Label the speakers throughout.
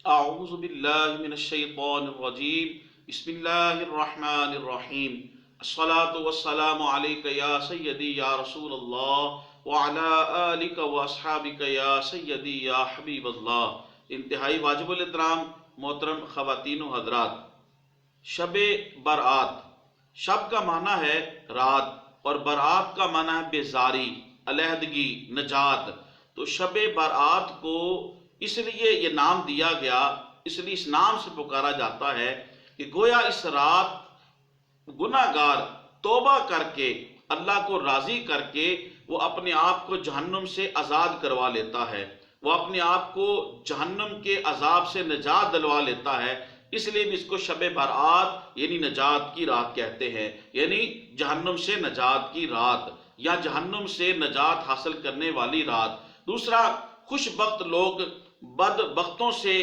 Speaker 1: اعوذ باللہ من الشیطان الرجیم بسم اللہ الرحمن الرحیم الصلاة والسلام علیک یا سیدی یا رسول اللہ وعلا آلک واصحابک یا سیدی یا حبیب اللہ۔ انتہائی واجب الاحترام محترم خواتین و حضرات، شب برات، شب کا معنی ہے رات اور برات کا معنی ہے بیزاری، علیحدگی، نجات۔ تو شب برات کو اس لیے یہ نام دیا گیا، اس لیے اس نام سے پکارا جاتا ہے کہ گویا اس رات گناہ گار توبہ کر کے اللہ کو راضی کر کے وہ اپنے آپ کو جہنم سے آزاد کروا لیتا ہے، وہ اپنے آپ کو جہنم کے عذاب سے نجات دلوا لیتا ہے۔ اس لیے بھی اس کو شب برات یعنی نجات کی رات کہتے ہیں، یعنی جہنم سے نجات کی رات یا جہنم سے نجات حاصل کرنے والی رات۔ دوسرا، خوش بخت لوگ بد بختوں سے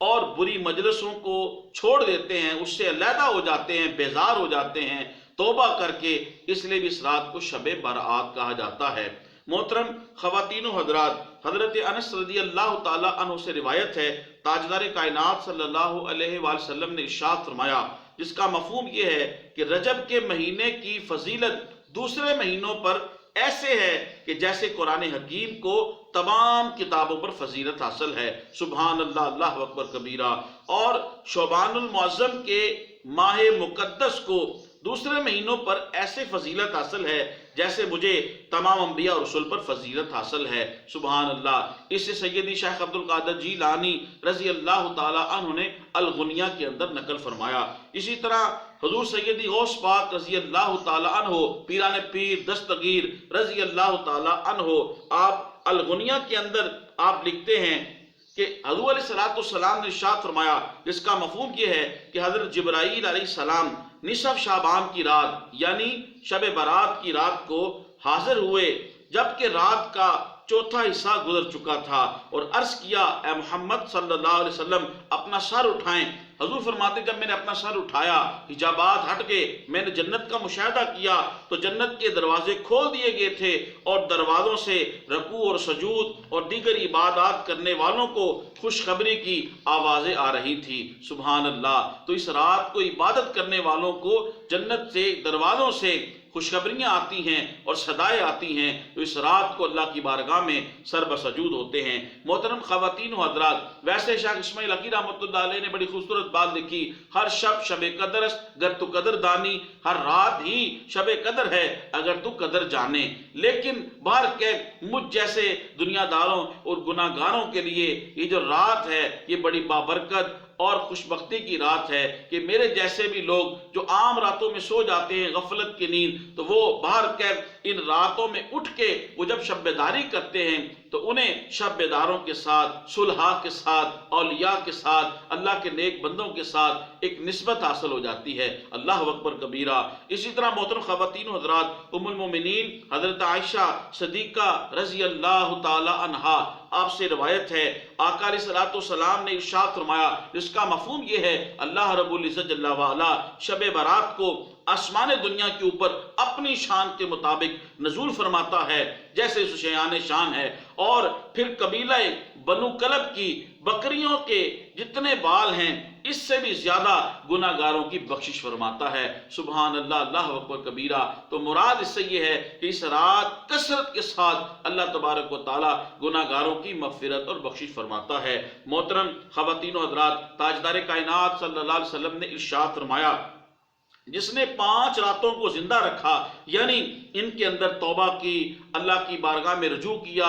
Speaker 1: اور بری مجلسوں کو چھوڑ دیتے ہیں، اس سے علیحدہ ہو جاتے ہیں، بیزار ہو جاتے ہیں توبہ کر کے، اس لیے بھی اس رات کو شب برات کہا جاتا ہے۔ محترم خواتین و حضرات، حضرت انس رضی اللہ تعالیٰ عنہ سے روایت ہے، تاجدار کائنات صلی اللہ علیہ وآلہ وسلم نے ارشاد فرمایا، جس کا مفہوم یہ ہے کہ رجب کے مہینے کی فضیلت دوسرے مہینوں پر ایسے ہے کہ جیسے قرآن حکیم کو تمام کتابوں پر فضیلت حاصل ہے۔ سبحان اللہ، اللہ اکبر کبیرہ۔ اور شعبان المعظم کے ماہ مقدس کو دوسرے مہینوں پر ایسے فضیلت حاصل ہے جیسے مجھے تمام انبیاء اور رسول پر فضیلت حاصل ہے۔ سبحان اللہ۔ اس سے سیدی شیخ عبد القادر جیلانی رضی اللہ تعالی عنہ نے الغنیہ کے اندر نقل فرمایا۔ اسی طرح حضور سیدی غوث پاک رضی اللہ تعالی عنہ، پیران پیر دستگیر رضی اللہ تعالی عنہ، آپ الغنیہ کے اندر آپ لکھتے ہیں کہ حضور علیہ السلام نے ارشاد فرمایا، جس کا مفہوم یہ ہے کہ حضرت جبرائیل علیہ السلام نصف شعبان کی رات یعنی شب برات کی رات کو حاضر ہوئے، جبکہ رات کا چوتھا حصہ گزر چکا تھا، اور عرض کیا، اے محمد صلی اللہ علیہ وسلم اپنا سر اٹھائیں۔ حضور فرماتے جب میں نے اپنا سر اٹھایا، حجابات ہٹ گئے، میں نے جنت کا مشاہدہ کیا تو جنت کے دروازے کھول دیے گئے تھے، اور دروازوں سے رکوع اور سجود اور دیگر عبادات کرنے والوں کو خوشخبری کی آوازیں آ رہی تھی۔ سبحان اللہ۔ تو اس رات کو عبادت کرنے والوں کو جنت سے دروازوں سے خوشخبریاں آتی ہیں اور صدائیں آتی ہیں، تو اس رات کو اللہ کی بارگاہ میں سر بسجود ہوتے ہیں۔ محترم خواتین و حضرات، ویسے شیخ اسماعیل حقی رحمۃ اللہ علیہ نے بڑی خوبصورت بات لکھی، ہر شب شب قدر است گر تو قدر دانی، ہر رات ہی شب قدر ہے اگر تو قدر جانے۔ لیکن باہر کے مجھ جیسے دنیا داروں اور گناہ گاروں کے لیے یہ جو رات ہے یہ بڑی بابرکت اور خوشبختی کی رات ہے کہ میرے جیسے بھی لوگ جو عام راتوں میں سو جاتے ہیں غفلت کی نیند، تو وہ باہر کے ان راتوں میں اٹھ کے وہ جب شب بیداری کرتے ہیں تو انہیں شب بیداروں کے ساتھ، صلحاء کے ساتھ، اولیاء کے ساتھ، اللہ کے نیک بندوں کے ساتھ ایک نسبت حاصل ہو جاتی ہے۔ اللہ اکبر کبیرہ۔ اسی طرح محترم خواتین و حضرات، ام المومنین حضرت عائشہ صدیقہ رضی اللہ تعالی عنہا، آپ سے روایت ہے، آقا علیہ السلام نے ارشاد فرمایا، جس کا مفہوم یہ ہے، اللہ رب العزت جل وعلا شب برات کو آسمان دنیا کے اوپر اپنی شان کے مطابق نزول فرماتا ہے جیسے شیان شان ہے، اور پھر قبیلہ بنو کلب کی بکریوں کے جتنے بال ہیں اس سے بھی زیادہ گناہ گاروں کی بخشش فرماتا ہے۔ سبحان اللہ، اللہ اکبر کبیرہ۔ تو مراد اس سے یہ ہے کہ اس رات کثرت کے ساتھ اللہ تبارک و تعالی گناہ گاروں کی مغفرت اور بخشش فرماتا ہے۔ محترم خواتین و حضرات، تاجدار کائنات صلی اللہ علیہ وسلم نے ارشاد فرمایا، جس نے 5 راتوں کو زندہ رکھا، یعنی ان کے اندر توبہ کی، اللہ کی بارگاہ میں رجوع کیا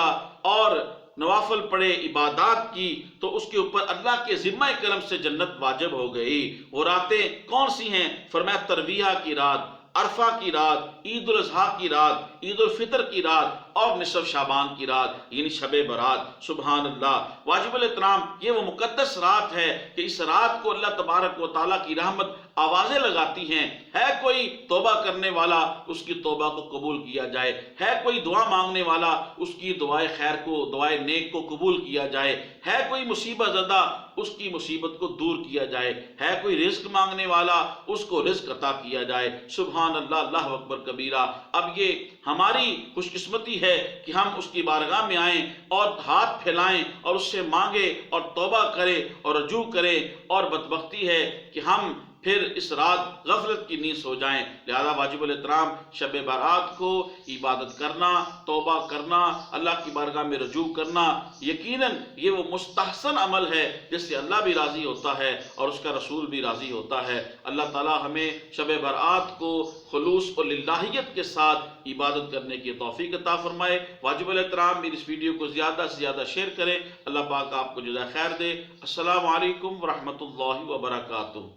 Speaker 1: اور نوافل پڑھے، عبادات کی، تو اس کے اوپر اللہ کے ذمہ کرم سے جنت واجب ہو گئی۔ وہ راتیں کون سی ہیں؟ فرمایا ترویہ کی رات، عرفہ کی رات، عید الاضحیٰ کی رات، عید الفطر کی رات اور نصف شعبان کی رات یعنی شب برات۔ سبحان اللہ۔ واجب الاحترام، یہ وہ مقدس رات ہے کہ اس رات کو اللہ تبارک و تعالیٰ کی رحمت آوازیں لگاتی ہیں، ہے کوئی توبہ کرنے والا اس کی توبہ کو قبول کیا جائے، ہے کوئی دعا مانگنے والا اس کی دعائے خیر کو، دعائے نیک کو قبول کیا جائے، ہے کوئی مصیبت زدہ اس کی مصیبت کو دور کیا جائے، ہے کوئی رزق مانگنے والا اس کو رزق عطا کیا جائے۔ سبحان اللہ، اللہ اکبر کبیرہ۔ اب یہ ہماری خوش قسمتی ہے کہ ہم اس کی بارگاہ میں آئیں اور ہاتھ پھیلائیں اور اس سے مانگیں اور توبہ کریں اور رجوع کریں، اور بدبختی ہے کہ ہم پھر اس رات غفلت کی نیند سو جائیں۔ لہذا واجب الاحترام شب برات کو عبادت کرنا، توبہ کرنا، اللہ کی بارگاہ میں رجوع کرنا، یقیناً یہ وہ مستحسن عمل ہے جس سے اللہ بھی راضی ہوتا ہے اور اس کا رسول بھی راضی ہوتا ہے۔ اللہ تعالی ہمیں شب برات کو خلوص اور للہیت کے ساتھ عبادت کرنے کی توفیق عطا فرمائے۔ واجب الاحترام میری اس ویڈیو کو زیادہ سے زیادہ شیئر کریں۔ اللہ پاک آپ کو جزائے خیر دے۔ السلام علیکم ورحمۃ اللہ وبرکاتہ۔